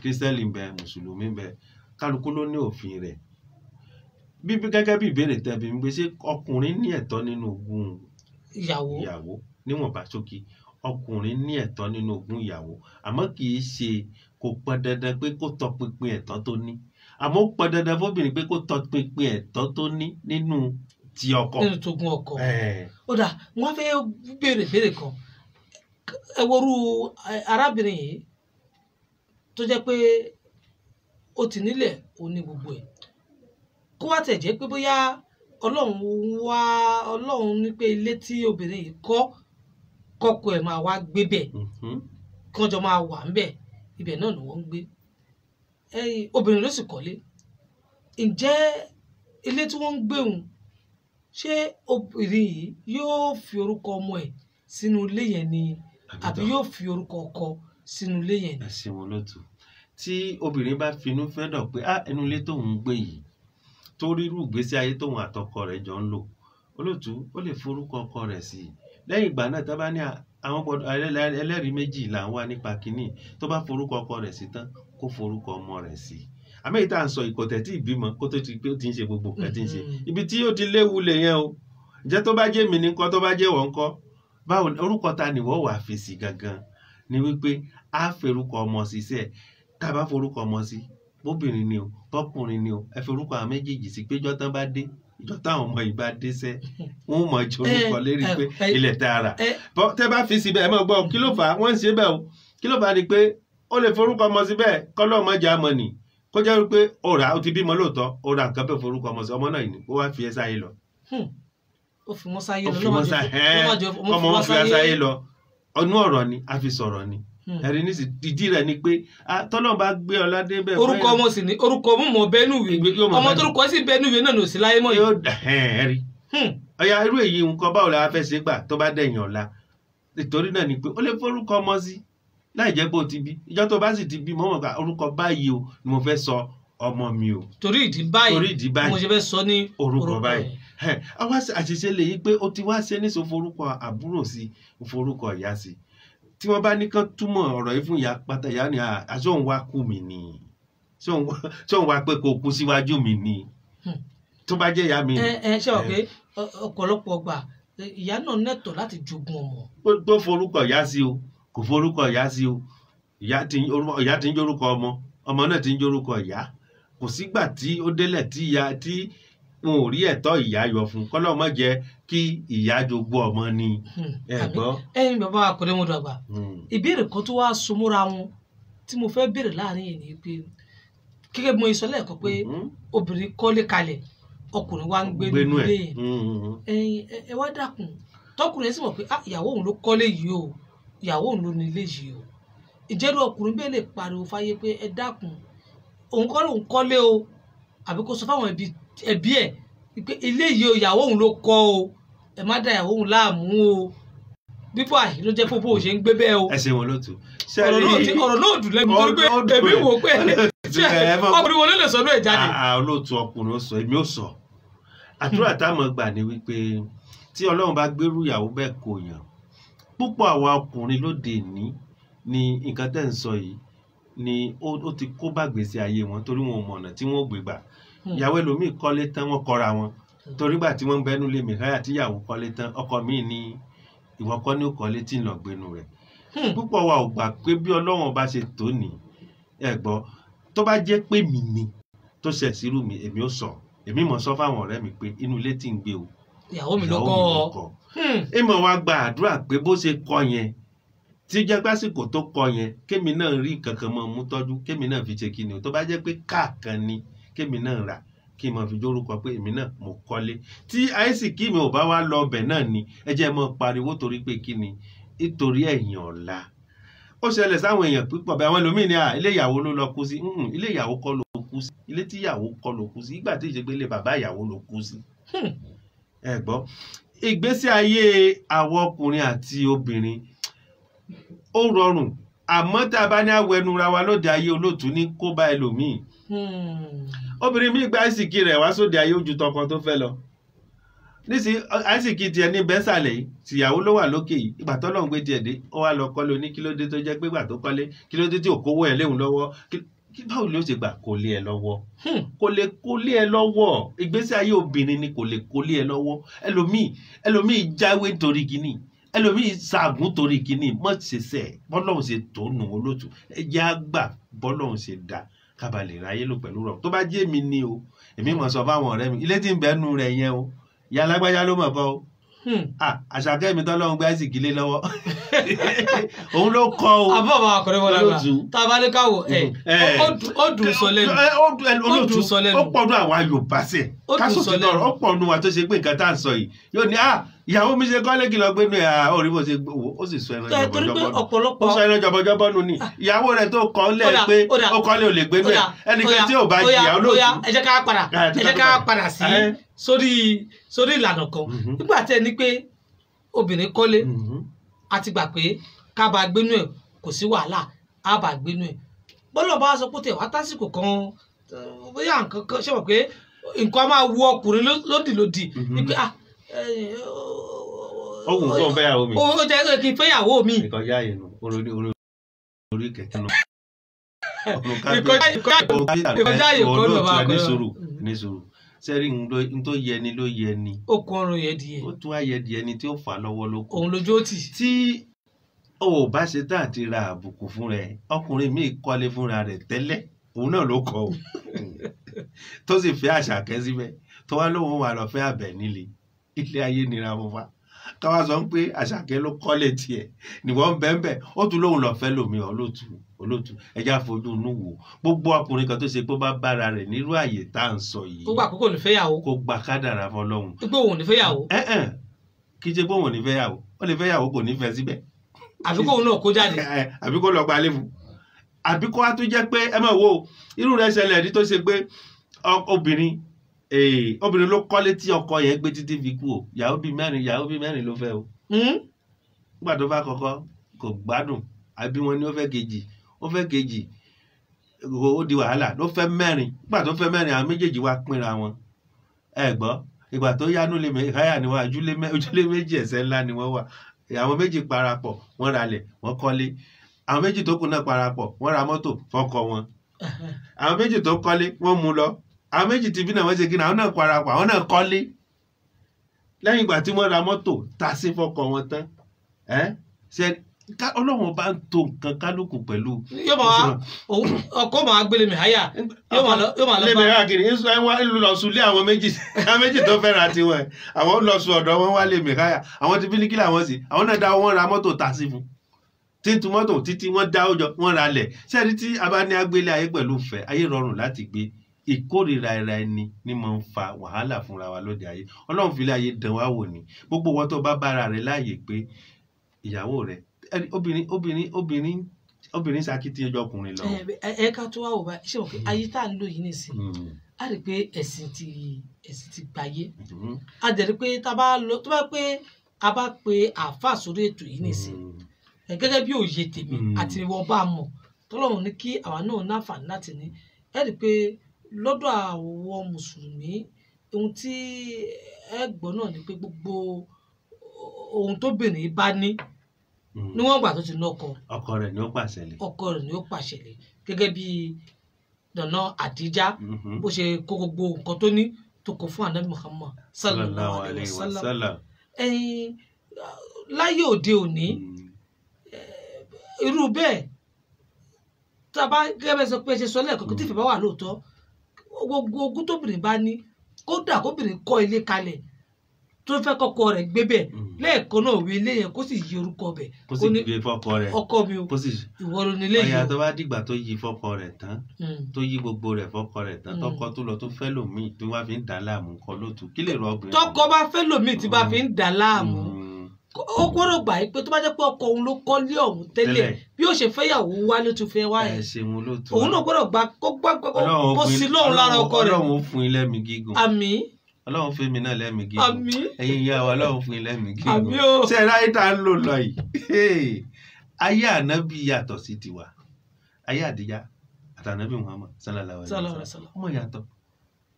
S2: kírísítẹ́lì ń bẹ mùsùlùmí ń bẹ kálukú ló ní òfin rẹ̀ bíbí gẹ́gẹ́ bí ìbéèrè tẹ̀bi ń gbé ṣé ọkùnrin ní ẹ̀tọ́ nínú ogún ìyàwó níwọ̀nba ṣókí ọkùnrin ní ẹ̀tọ́ nínú ogún ìyàwó àmọ́ kì í ṣe kò pọn dandan pé kó tọpinpin ẹ̀tọ́ tó ní àmọ́ ó pọn dandan fóbìnrin pé kó tọpinpin ẹ̀tọ́ tó ní nínú ti ọkọ.
S1: nínú tógún ọkọ. ó dà wọ́n fẹ́ béèrè kan ẹ worú arábìnrin yìí tó jẹ́ pé ó ti nílẹ̀ ó ní gbogbo ẹ̀ kó wá tẹ̀ jẹ́ pé bóyá ọlọ́run ní pé ilé tí obìnrin yìí kọ́kọ́ ẹ̀ máa wá gbé bẹ̀ kánjọ máa wà ń bẹ̀ ibẹ̀ náà ni wọ́n ń gbé obìnrin ló sì kọ́lé ǹjẹ́ ilé tí wọ́n ń gbé òun ṣé obìnrin yìí yóò fi orúkọ ọmọ ẹ̀ sínú ilé yẹn ni àbí yóò fi orúkọ ọkọ sínú ilé yẹn ni.
S2: ẹ ṣe wọn lótú tí obìnrin bá finú fẹ́ dọ̀ pé ẹnu ilé tóun ń gbé yìí tó rírú ìgbésí ayé tóun àtọkọ rẹ̀ jọ ń lò olótú ó lè forúkọ ọkọ rẹ̀ sí i lẹ́yìn ìgbà náà tó bá ní àwọn ẹlẹ́rìí méjì là ń wá nípa kínní tó bá forúkọ ọkọ rẹ̀ sí tán kó forúkọ ọmọ rẹ̀ sí i àmì ìta ń sọ ìkọ̀tẹ̀ tí ìbímọ kó tó ti pé ó ti ń ṣe gbogbo nǹkan tí ń ṣe ibi tí ó ti léwu lè yẹn o ǹjẹ́ tó bá jẹ́ mi ní kọ́ tó bá jẹ́ wọ́n kọ́ báwo orúkọ ta ni wọ́n wà fi sí gangan ni wípé a forúkọ ọmọ sí sẹ́ẹ̀ tá a bá forúkọ ọmọ sí bóbìnrin ni o bọ́kùnrin ni o ẹ fi orúkọ àwọn méjèèjì sí pé ìjọ tán bá dé ìjọ táwọn ọmọ yìí bá dé sẹ́ wọ́n mọ̀ jẹ́ orúkọ lérí pé ilẹ̀ tààrà tẹ́ bá fi síbẹ̀ ẹ mọ̀ gbọ́ kí ló fà á wọ́n ń ṣe bẹ́ẹ̀ o kí ló fà á ni pé ó lè forúkọ ọmọ síbẹ̀ kọ́lọ́ ọmọ jà mọ̀ nì kó jẹ́ pé ó ti bímọ lóòótọ́ ó ra nǹkan bẹ́ẹ̀ forúkọ ọmọ sí ọmọ náà yìí ó wá fi ẹ́ sáyé lọ.
S1: ó fi mọ́ sáyé lọ
S2: ọmọ wọn fi ẹ́ sáyé lọ ọnú ọ̀rọ̀ ni a fi sọ̀rọ̀ ni ẹ̀rí ní sì ìdí rẹ̀ ni pé tọ́lọ́run bá gbé ọlá dé bẹ́ẹ̀.
S1: orúkọ ọmọ sì ni orúkọ ọmọ mọ bẹ́ẹ̀nùwé ọmọ tó rúkọ sí bẹ́ẹ̀nùwé náà ló sì láyé mọ́ yìí.
S2: ẹ̀rí ọ̀ya irú èyí nǹkan báwo la fẹ́ ṣe gbà tó bá dẹ̀yìn ọ̀la nítorí náà ni pé ó lè forúkọ ọmọ sí láì jẹ́ pé ó ti bí ìjọ tó bá sì ti bí mọ́ mọ̀ ká orúkọ báyìí o ni mo fẹ́ sọ ọmọ mi o.
S1: torí ìdí báyìí mo ṣe fẹ́ sọ ní
S2: orúkọ báyìí. àwa àṣìṣe lè yí pé ó ti wá ṣe ní sọ forúkọ àbúrò sí forúkọ ìyá sí tí wọ́n bá ní kán túmọ̀ ọ̀rọ̀ yìí fún ìyá pátá ìyá ni àṣọ òun wá kú mi ni ṣé òun wá pé kò kú síwájú mi ni tó bá jẹ́ ìyá mi.
S1: ṣé o pé ọ̀pọ̀lọpọ̀ gbà ìyá náà nẹ́tọ̀ láti jogún ọmọ.
S2: tó forúkọ ìyá sí o kò forúkọ ìyá sí o ìyá tí ń jórúkọ ọmọ náà tí ń jórúkọ ìyá kò sígbà tí ó délẹ̀ tí ìyá tí wọn ò rí ẹ̀tọ́ ìyá yọ fún kọ́lọ́ mọ́ jẹ́ kí ìyá jogún ọmọ ni ẹ gbọ́.
S1: ẹ̀yin bàbá akọ̀dẹ́ wọn dàgbà ìbéèrè kan tó wá so mọ́ra wọn tí mo fẹ́ béèrè láàrin yìí ni pé gẹ́gẹ́ bí mo sọ lẹ́ẹ̀kan pé obìnrin kọ́lé kalẹ̀ ọkùnrin wa ń gbé nínú ilé yẹn ẹ wá dákun tọkùnrin sì mọ̀ pé ìyàwó òun ló kọ́lé yìí o ìyàwó òun ló ní ilé yìí o ìjẹ́rú ọkùnrin bẹ́ẹ̀ lè pariwo fáyé pé ẹ dákun òun kọ́ lòun kọ́lé o àbí kó sọ fáwọn ẹbí ẹ̀ pé ilé yìí o ìyàwó òun ló kọ́ o ẹ má da ìyàwó òun láàmú o bíbọ̀ àyè ló jẹ́ fún bó ṣe ń gbé bẹ́ẹ̀ o.
S2: ẹ ṣe wọn ló tù.
S1: ọ̀rọ̀ náà dùn lẹ́nu torí pé èmi wò pé ọkùnrin wọlé lè sọ lóye jáde.
S2: olóòtú ọkùnrin ó sọ èmi ó sọ àdúrà táwọn gbà ní wípé tí Ọlọ́run bá gbérú ìyàwó bẹ́ẹ̀ kò yàn púpọ̀ àwa ọkùnrin lóde ní ni nǹkan tẹ́ ń sọ yìí ni ó ti kó bá gbèsè ayé wọn torí wọn ò mọ̀ ọ̀nà tí wọ́n ò gbé gbà ìyàwó ẹlòmíì kọ́lé tán wọ́n kọ́ra wọn torí gbà tí wọ́n ń bẹnu lé mìíràn tí ìyàwó kọ́lé tán ọkọ míì ní ìwọ kọ́ ní ó kọ́lé tí ń lọ gbénu rẹ̀ púpọ̀ wa ò gbà pé bí Ọlọ́run bá ṣe tó ní ẹ gbọ́ tó bá jẹ́ pé mi ni tó ṣẹ̀ sírú mi èmi ó sọ èmi mọ̀ sọ fáwọn ọ̀rẹ́ mi pé inú ilé tí ń gbé o
S1: ìyàwó mi ló kọ́
S2: ìmọ̀ wa gba àdúrà pé bó ṣe kọ́ yẹn tí jẹ́ pásìkò tó kọ́ yẹn kémi náà rí kankan mọ́ mú tọ́jú kémi náà fi ṣe kíni o tó bá jẹ́ pé káàkan ni kémi náà rà kí n mọ̀ fi jórúkọ pé èmi náà mo kọ́lé tí àìsíkí mi ò bá wá lọ ọbẹ̀ náà ni ẹ jẹ́ mọ́ pariwo torí pé kíni nítorí ẹ̀yìn ọ̀la ó ṣẹlẹ̀ sáwọn èèyàn púpọ̀ bẹ́ẹ̀ àwọn ẹlòmíì ní ilé ìyàwó ló lọ kú sí ilé ìyàwó kọ́ ló kú sí ilé tí ìyàwó kọ́ ló kú sí ìgbà tí ìṣègbè ilé bàbá ìyàwó ló kú sí. ẹ gbọ́ ìgbésí ayé àwọn ọkùnrin àti obìnrin ó rọrùn àmọ́ tá a bá ní àwẹnura wa lóde ayé olóòtú ní kó bá ẹlòmíì obìnrin míì gba àìsìkí rẹ̀ wá sóde ayé ojú tọkọ tó fẹ́ lọ nísìnyí àìsìkí tiẹ̀ ní bẹ́sàlẹ̀ yìí tìyàwó ló wà lókè yìí ìgbà tó lọ́n gbé tiẹ̀ dé ó wá lọ kọ́lé oní kílódé tó jẹ́ pé ìgbà tó kọ́lé kílódé tí ò kówó ẹ̀ léhùn lọ́wọ́ báwo ló ṣe gbà kó lé ẹ lọ́wọ́ kò lè kó lé ẹ lọ́wọ́ ìgbésí ayé obìnrin ni kò lè kó lé ẹ lọ́wọ́ ẹlòmíì jáwé torí kíní ẹlòmíì ṣàgùn torí kíní mọ̀ ṣe sẹ́ bọ́lọ́hùn ṣe tó nù olóòtú ẹ jẹ́ àgbà bọ́lọ́hùn ṣe dá kábàlẹ̀ ráyé lò pẹ̀lú rọ̀ tó bá jẹ́ mi ni o èmi mọ̀ sọ fáwọn ọ̀rẹ́ mi ilé tí ń bẹ́ẹ̀ nù rẹ̀ yẹn o ìyá alágbájá ló mọ̀ bọ́ o àṣàkẹ́ mi tọ́lọ́run gbé àìsìkí lé lọ́wọ́ òun ló kọ́ o.
S1: àbọ̀bọ̀ àkọ́rẹ́ wọn lágbà tá a bá ní káwọ̀ ó dùn sọ lẹ́nu ó dùn sọ lẹ́nu
S2: ó pọ̀nù àwa Yorùbá sẹ̀ káṣọ ti tọrọ ó pọ̀nù wa tó ṣe pé nǹkan tá à ń sọ yìí yóò ní ìyàwó mi ṣe kọ́lé kìlọ̀ gbé nù ẹ̀ orí bó ṣe gbowó ó sì sọ ẹran jọbọjọbọ ó sọ ẹran jọbọjọbọ nù ni ìyàwó rẹ̀ tó kọ́ lẹ̀ pé ó kọ́lé ò lè gbé nù ẹ̀ ẹnìkan tí ò bá jìyà olóòtú.
S1: ẹ jẹ́ ká padà sí sórí ìlànà kan nígbà tí ẹ ní pé obìnrin kọ́lé a ti gbà pé ká bá gbénú ẹ̀ kò sí wàhálà á bá gbénú ẹ̀ bọ́lọ̀ bá sọ pé tẹ̀ wá tásìkò kan bóyá nǹkan kan ṣe wọ̀ pé nǹkan máa wú ọkùnrin lódìlódì ní pé
S2: ohun tó ń fẹ́yàwó mi.
S1: ó jẹ́ kí n fẹ́yàwó mi.
S2: nǹkan yá yẹn nù orí kẹ̀kẹ́ náà.
S1: ìkọjá yìí kọ́ ló máa
S2: ní sùúrù sẹ́rí n tó yẹ ni ló yẹ ni.
S1: ó kún ọrùn yẹ díẹ̀.
S2: ó tún ayẹ díẹ̀ ni tí ó fà lọ́wọ́ ló kù.
S1: òun lójú ó tì.
S2: tí o ò bá ṣe tá àti ra àbùkù fún rẹ ọkùnrin míì kọ́lé fúnra rẹ̀ tẹ́lẹ̀ òun náà ló kọ o tó sì fẹ́ Àṣàkẹ́ síbẹ̀ tó wá lóun wà lọ fẹ́ Àbẹ̀ní le ilé ayé nira mo fa káwá sọ pé Àṣàkẹ́ ló kọ́lé tiẹ̀ nìwọ̀n bẹ́ẹ̀ ó tún lóun lọ fẹ́ lòmí olóòtú ẹja fojú inú wò gbogbo ọkùnrin kan tó ṣe pé ó bá bára rẹ̀ nírú àyè tá à ń sọ yìí
S1: kó gbà kókò ní fẹ́yàwó
S2: kó gba kádàrá fọ́lọ́run
S1: pé òun ní fẹ́yàwó
S2: kì í ṣe pé òun ò ní fẹ́yàwó ó lè fẹ́yàwó kò ní fẹ́ síbẹ̀
S1: àbí kóun náà kó jáde
S2: àbí kó lọ gba lé fún àbí kó wá tún jẹ́ pé ẹ máa wo irú rẹ̀ ṣẹlẹ̀ ní tó ṣe pé obìnrin ló kọ́lé tí ọkọ yẹn gbé títí fi kú o ìyàwó bíi mẹ́rin ló fẹ́ o nígbà tó bá kọ́kọ́ kò gbádùn àbí wọn ni ó fẹ́ kejì ó di wàhálà ló fẹ́ mẹ́rin nígbà tó fẹ́ mẹ́rin àwọn méjèèjì wá pínra wọn ẹ gbọ́ ìgbà tó yánú lè káyà ni wọn ojúlé méjì ẹ̀sẹ̀ ńlá ni wọ́n wà àwọn méjì parapọ̀ wọ́n ralẹ̀ wọ́n kọ́lé àwọn méjì tó kù náà parapọ̀ wọ́n ra mọ́tò fọ́kọ wọn àwọn méjì tó kọ́lé wọ́n mú lọ àwọn méjì tí bí náà wọ́n ṣe kí náà àwọn náà parapọ̀ àwọn náà kọ́lé lẹ́yìn ìgbà tí wọ́n ra mọ́tò ta sí fọ́kọ wọn tán ṣe Ọlọ́run bá ń to nǹkan kálukú pẹ̀lú.
S1: yóò máa ọkọ máa gbélé mi háyà yóò máa lọ bá.
S2: lè mi hákiri lọ sùn lé àwọn méjì tó fẹ́ràn tiwọn àwọn lọ sùn ọ̀dọ̀ wọn wá lè mi háyà àwọn ti bílíkì làwọn sì àwọn náà dá wọn ra mọ́tò ta sí fún títú mọ́tò títí wọ́n dá ọjọ́ wọ́n ra lẹ̀ sẹ́ni tí a bá ní agbélé ayé pẹ̀lú ìfẹ́ ayé rọrùn láti gbé ìkórìíra ara ẹni ní máa ń fa wàhálà fúnra wa lóde ayé Ọlọ́run fi lé ayé dán wá wò ní gbogbo wọn tó bá bára rẹ̀ láàyè pé ìyàwó rẹ̀ obìnrin ṣàkíyèsí ẹjọ́ ọkùnrin lọ.
S1: ẹ ká tó wá wò bá ṣé o pé ayé tá à ń lò yìí nìsín a rí i pé ẹ̀sìn ti gbáyé a dẹ̀ rí i pé tó bá pé a bá pe àáfàá sórí ètò yìí nìsín gẹ́gẹ́ bí òye tèmi àti ìwọ bá mọ̀ tọ́lọ́run ní kí àwa náà náfààní láti ní ẹ rí i pé lọ́dọ̀ àwọn mùsùlùmí ohun tí ẹ gbọ́ náà ni pé gbogbo ohun tóbìnrin bá ní níwọ̀n ìgbà tó ti ná ọkọ rẹ̀ ni ó pàṣẹ lé gẹ́gẹ́ bí dànà Àdíjà bó ṣe kó gbogbo nǹkan tó ní tó kó fún Ànábì Muhammad sallallahu alayhi wa sallam láyé òde òní irú bẹ́ẹ̀ tá a bá gẹ́gẹ́ bẹ́ẹ̀ sọ pé ṣe sọ lẹ́ẹ̀kọ́ tí ìfẹ́ bá wà lóòótọ́ gbogbo ogún tóbìnrin bá ní kódà kóbìnrin kọ́ ilé kalẹ̀ tó fẹ́ kọ́kọ́ rẹ̀ gbé bẹ̀ lẹ́ẹ̀kan náà wí ilé yẹn kó sì yí orúkọ bẹ̀
S2: kó sì gbé fọ́kọ rẹ̀
S1: ọkọ mi o ìwọ ló nílé yìí o.
S2: ọ̀yà tó bá dìgbà tó yí fọ́kọ rẹ̀ tán tó yí gbogbo rẹ̀ fọ́kọ rẹ̀ tán tọkọ tó lọ tó fẹ́ lòmíì tó wá fi ń dà láàmú nǹkan lótú kí lè rọ obìnrin. tọkọ
S1: bá fẹ́ lòmíì tí bá fi ń dà láàmú ó gbọ́dọ̀ gbà pé tó bá jẹ́ pé ọkọ òun ló kọ́lé ọ̀hún tẹ́lẹ̀ bí ó ṣe fẹ́yàwó wá ló tún fẹ́ wá ẹ̀ òun náà gbọ́dọ̀ gbà kó sí lóhùn lára ọkọ rẹ̀.
S2: Ọlọ́run ó fún ilé mi gígùn.
S1: àmín.
S2: Ọlọ́run fún mi náà lẹ́mìí gígùn.
S1: àmín.
S2: ẹ̀yin ìyá wa Ọlọ́run fún ilé mi gígùn.
S1: àmín o.
S2: ṣé ráyé tá a ń lò lọ yìí ayé ànábì yàtọ̀ sí tiwa ayé Àdíjà àtànábì Muhammad sallallahu alaihi wasallam ọmọ yàtọ̀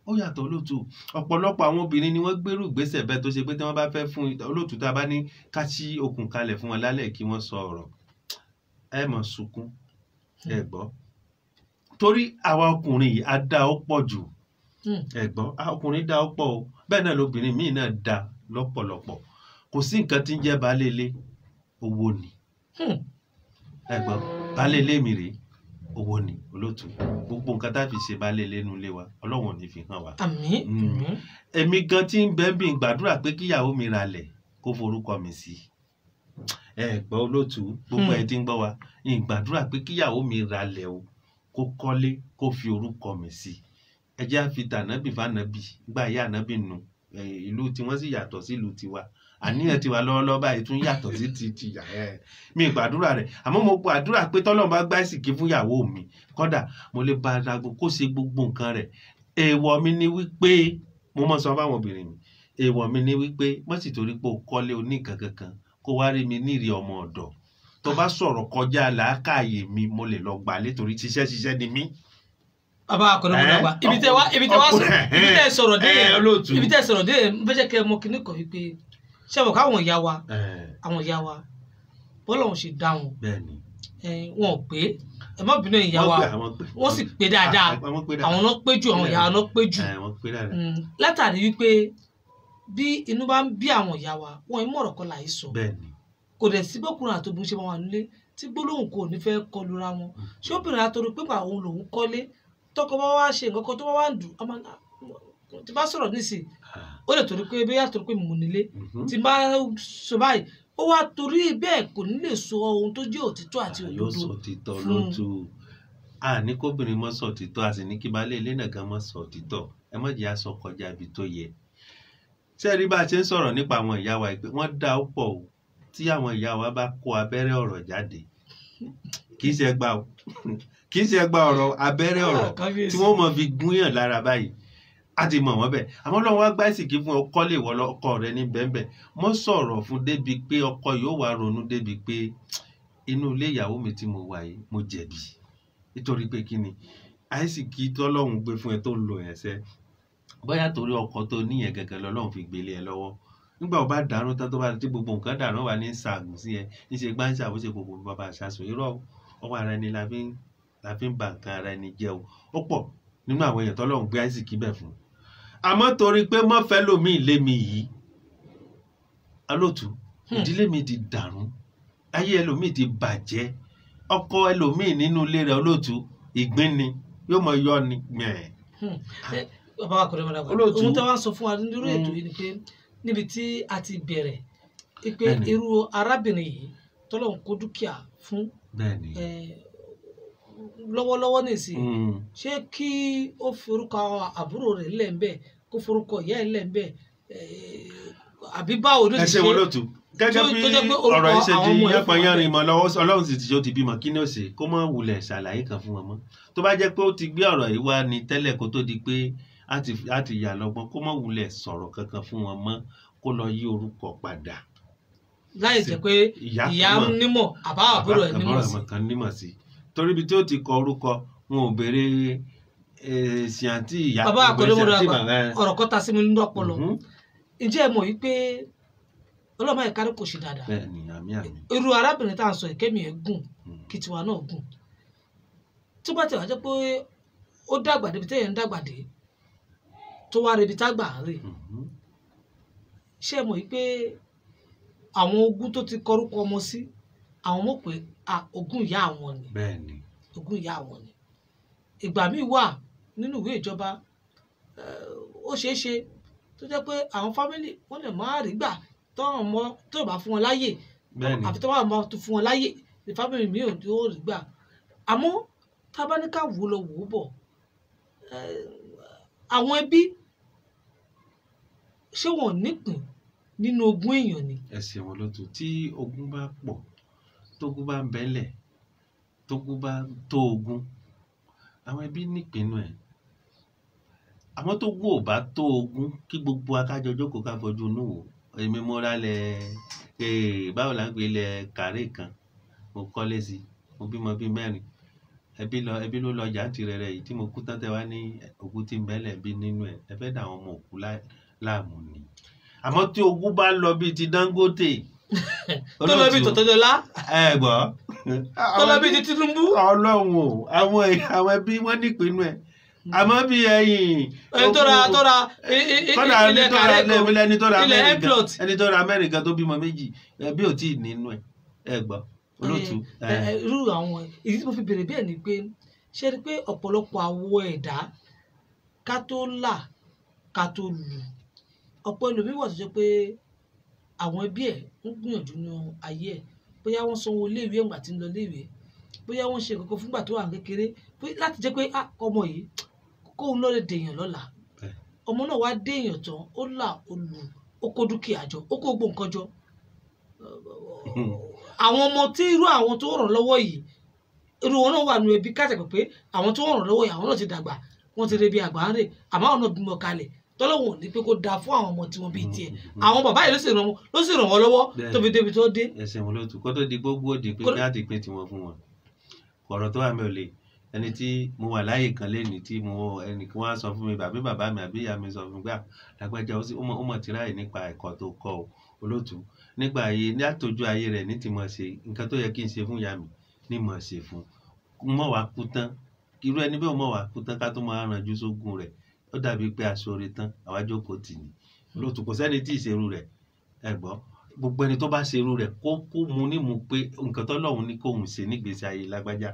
S2: ó yàtọ̀ olóòtú ọ̀pọ̀lọpọ̀ àwọn obìnrin ni wọ́n gbèrú ìgbésẹ̀ bẹ́ẹ̀ tó ṣe pé tí wọ́n bá fẹ́ fún olóòtú tá a bá ní ká sí okùn kalẹ̀ fún wọn lálẹ́ kí wọ́n sọ ọ̀rọ̀ ẹ mọ̀ sunkún ẹ gbọ́ torí àwa ọkùnrin yìí á dá ó pọ̀ jù ẹ gbọ́ ọkùnrin dá ó pọ̀ o bẹ́ẹ̀ náà lobìnrin míì náà dá lọ́pọ̀lọpọ̀ kò sí nǹkan tí ń jẹ́ baálé ilé owó ni ẹ gbọ́ baálé ilé mi rèé owó ni olóòtú gbogbo nǹkan tá a fi ṣe baálé lẹ́nu ilé wa Ọlọ́run ò ní fi hàn wá.
S1: àmín.
S2: èmi gan tí ń bẹ́ẹ̀ bí n gbàdúrà pé kíyàwó mi ralẹ̀ kó forúkọ mi sí ẹ gbọ́ olóòtú gbogbo ẹ ti ń gbọ́ wa n gbàdúrà pé kíyàwó mi ralẹ̀ o kó kọ́lé kó fi orúkọ mi sí ẹ jẹ́ àfi tànábì fànábì gbà yá ànábì nù ìlú tiwọn sì yàtọ̀ sí ìlú tiwa àníyàn tiwa lọ́wọ́lọ́wọ́ báyìí tún yàtọ̀ sí ti mi gbàdúrà rẹ̀ àmọ́ mo gbàdúrà pé tọ́lọ́run bá gbá ìsìnkí fún ìyàwó mi kódà mo lè bá dago kó ṣe gbogbo nǹkan rẹ̀ èèwọ̀ mi ni wípé mo mọ̀ sọ fáwọn obìnrin mi èèwọ̀ mi ni wípé wọ́n sì torí pé o kọ́lé oníkan kankan kó wá rí mi nírì ọmọ ọ̀dọ̀ tó bá sọ̀rọ̀ kọjá làákàyè mi mo lè lọ gbà létorí ṣiṣẹ́ ni mí.
S1: bàbá akọ̀nàmọ́nàgbà ibi tẹ́ sọ̀rọ̀ dé n fẹ́ jẹ́ kẹ́ mọ kíní kan wípé ṣẹ́wọ̀n káwọn ìyá wa bọ́lá wọn ṣe dá wọn wọn ò pé ẹ má bínú ìyá wa wọ́n sì pé dáadáa àwọn náà pé jù àwọn ìyá náà pé jù látàrí wípé bí inú bá ń bí àwọn ìyá wa wọn ì mọ̀rọ̀ kọ́ là í sọ kò dẹ̀ sí bọ́kùnrin àtòbí ṣe máa wà nílé tí gbólóhùn kò ní fẹ́ kọlu ra wọn ṣé obìnrin àtòrò pé òun lòun kọ́lé tọkọ bá wá ṣe nǹkan kan tó bá wá ń dùn ọmọ tí bá sọ̀rọ̀ nísìn ó lè torí pé bóyá torí pé mo nílé tí bá sọ báyìí ó wá torí bẹ́ẹ̀ kò ní lè sọ ohun tó jẹ́ òtítọ́ àti òdodo
S2: yóò sọ òtítọ́ lótú a ní kóbìnrin mọ́ sọ òtítọ́ a sì ní kí baálé ilé náà gan mọ́ sọ òtítọ́ ẹ má jẹ́ aṣọ kọjá ibi tó yẹ. ṣé rí bá a ṣe ń sọ̀rọ̀ nípa àwọn ìyá wa pé wọ́n dá ó pọ̀ o tí àwọn ìyá wa bá kó abẹ́rẹ́ ọ̀rọ̀ jáde kì í ṣe ẹgbà o kì í ṣe ẹgbà ọ̀rọ̀ abẹ́rẹ́ ọ̀rọ̀ tí wọ́n mọ̀ fi gúnyàn lára báyìí a ti mọ̀ wọ́n bẹ̀ àmọ́ lọ́wọ́ wá gbá ìsìnkí fún ọkọ lè wọ́ ọkọ rẹ ní bẹ́ẹ̀bẹ́ mọ́ sọ̀rọ̀ fún débi pé ọkọ yóò wá ronú débi pé inú ilé ìyàwó mi tí mo wà yìí mo jẹ̀bi nítorí pé kí ni àìsìkí tọ́lọ́run gbé fún ẹ tó ń lo ẹ̀ṣẹ̀ bóyá torí ọkọ tó níyẹn gẹ́gẹ́ lọ́lọ́run fi gbélé ẹ lọ́wọ́ nígbà ó bá dàrú tán tó bá ti gbogbo nǹkan dàrú wà ní sàgùn sí ẹ níṣẹ́ gbáǹṣà bó ṣe gbogbo bàbá àṣàṣù irọ́ ọwọ́ ara ẹni la fi ń ba nǹkan ara ẹni jẹ́ o ó pọ̀ nínú àwọn èèyàn tọ́lọ́run gbé àìsìkí bẹ̀ fún àmọ́ torí pé mọ́fẹ́ lómi ilé mi yìí alóòtú ìdílé mi ti dàrú ayé ẹlòmíì ti bàjẹ́ ọkọ ẹlòmíì nínú ilé rẹ̀ olóòtú ìgbín ni yóò mọ yọ ni gbẹ̀ẹ́.
S1: bàbá wa kò dé mọ́ra ohun tí wọ́n sọ fún wa nínú ètò yìí ni pé níbi tí a ti bẹ̀rẹ̀ pé irú arábìnrin yìí tọ́lọ́run kó dúkìá fún lọ́wọ́lọ́wọ́ nìsín ṣé kí ó forúkọ àbúrò rẹ̀ lẹ́ńbẹ̀ kó forúkọ ìyá ẹ̀ lẹ́ńbẹ̀ àbí báwo ló ti ṣe
S2: gẹ́gẹ́ bí ọ̀rọ̀ yìí ṣe di yánpọnyánrin mọ́ lọ́wọ́ ọlọ́run sì ti ṣe ó ti bímọ kí ni ó ṣe kó má wulẹ̀ ṣàlàyé kan fún wọn mọ́ tó bá jẹ́ pé ó ti gbé ọ̀rọ̀ yìí wá ní tẹ́lẹ̀ kó tó di pé á ti yà lọ́gbọ́n kó má wulẹ̀ sọ̀rọ̀ kankan fún wọn mọ́ kó lọ yí orúkọ padà.
S1: láì jẹ́ pé ìyá nímọ̀ àbá àbúrò ẹ̀
S2: nímọ̀ sí torí ibi tí ó ti kọ orúkọ wọn ò béèrè ṣìyàntì ìyá
S1: bàbá àkọlẹ́mọ̀rọ̀ àgbà ọ̀rọ̀ kọ́ta sí mi nínú ọpọlọ ǹjẹ́ ẹ mọ̀ wípé ọlọ́mọ ẹ̀ka ló kò ṣe dáadáa irú arábìnrin tá à ń sọ ìkẹ́mi ẹ̀ gùn kí tiwa náà gùn tó bá tẹ̀ wá jẹ́ pé ó dàgbà débi tẹ́yẹ̀ ń dàgbà dé tó wá rebi tá gbà ń rè ṣé ẹ mọ̀ wípé àwọn ogún tó ti kọrúkọ ọmọ sí àwọn mọ̀ pé ogún ìyá àwọn ni ogún ìyá àwọn ni ìgbà míì wà nínú ìwé ìjọba ó ṣeé ṣe tó jẹ́ pé àwọn fámìlì wọ́n lè má rí gbà tọ́rọ̀ mọ́ tó bá fún wọn láyè àfi tó bá mọ́ tó fún wọn láyè ní fámìlì mi ò rí gbà àmọ́ tá a bá ní ká wò lọ wò ó bọ̀ àwọn ẹbí ṣé wọn ò nípìn nínú ogún èèyàn ni.
S2: ẹsẹ̀ wọn ló tó tí ogún bá pọ̀ tógún bá ń bẹ́lẹ̀ tógún bá tó ogún àwọn ẹbí nípinnu ẹ̀ àmọ́ tó gbó ò bá tó ogún kí gbogbo akájọ jókòó ká fojú inú wò èmi mo rálẹ̀ báwo la ń pè lẹ̀ kàrí kan mo kọ́lé sí mo bímọ bíi mẹ́rin ẹbí ló lọ jàǹtì rẹ̀ yìí tí mo kú tán tẹ́ wá ní òkú tí ń bẹ́lẹ̀ bí nínú ẹ̀ ẹ fẹ́ dà àwọn ọmọ òkú láàmú ni àmọ́ tí ogún bá lọ bíi ti Dangote
S1: tó lọ bíi Tọ̀tọ̀dọ́lá
S2: ẹ gbọ́
S1: tó lọ bíi ti Tinubu
S2: Ọlọ́run o àwọn ẹbí wọn nípinnu ẹ̀ àmọ́ bí ẹyin ilẹ̀ kàrẹ́ ẹni tó ra Amẹ́ríkà tó bímọ méjì ẹbí ò tí ì nínú ẹ gbọ́ olóòtú.
S1: irú àwọn ìdí tí mo fi bèrè bẹ́ẹ̀ ni pé ṣé rí pé ọ̀pọ̀lọpọ̀ àwọ̀ ẹ̀dá ká tó là ká tó lù ọ̀pọ̀ ẹlòmíì wà tó jẹ́ pé àwọn ẹbí ẹ̀ ń gbìyànjú ní ayé ẹ̀ bóyá wọ́n sanwó iléèwé ẹ̀gbà tí ń lọ iléèwé bóyá wọ́n ṣe kankan fúngbà tó wà kékeré láti jẹ́ pé ọmọ yìí kóun lọ́ọ́ lè dèèyàn lọ́la ọmọ náà wá déèyàn tán ó là ó lù ó kó dúkìá jọ ó kó gbó nǹkan jọ àwọn ọmọ tí irú àwọn tó ràn lọ́wọ́ yìí irú wọn náà wà nù ẹbí káàtàkùn pé àwọn tó ràn lọ́wọ́ yìí àwọn náà ti dàgbà wọ́n ti rebi àgbà ń rè àmọ́ àwọn náà bímọ kalẹ̀ tọ́lọ́wọ̀n ní pé kó dáa fún àwọn ọmọ tí wọ́n bí tiẹ̀ àwọn bàbá yìí ló sì ràn wọ́n lọ́wọ́ tó fi débi tó dé.
S2: ẹsẹ̀ wọn ló tù kó tó di gbogbo òdì pé kí á ti pín tiwọn fún wọn ọ̀rọ̀ tó wà mí ò lè ẹni tí mo wà láyè kan lẹ́ni tí ẹnì kan wá sọ fún mi bàbá mi àbí ìyá mi sọ fún mi gbà lágbájá ó mọ̀ tí ráàyè nípa ẹ̀kọ́ tó kọ́ ọ olóòtú nígbà ayé ní àtọ́jú ayé rẹ̀ ní ti mọ̀ ṣe nǹkan tó yẹ kí n ṣe fún ìyá mi ní mọ̀ ṣe fún mọ̀ wá kú tán irú ẹni bẹ́ẹ̀ mọ̀ wá kú tán ká tó máa ranjú sógun rẹ̀ ó dàbí pé aṣọ rẹ̀ tán àwa jókòó tì ní olóòtú kò sẹ́ni tí ì ṣerú rẹ̀ ẹ gbọ́ gbogbo ẹni tó bá ṣerú rẹ̀ kó mú ní mú pé nǹkan tó lọ́hùn ní kóhùn ṣe nígbésí ayé lágbájá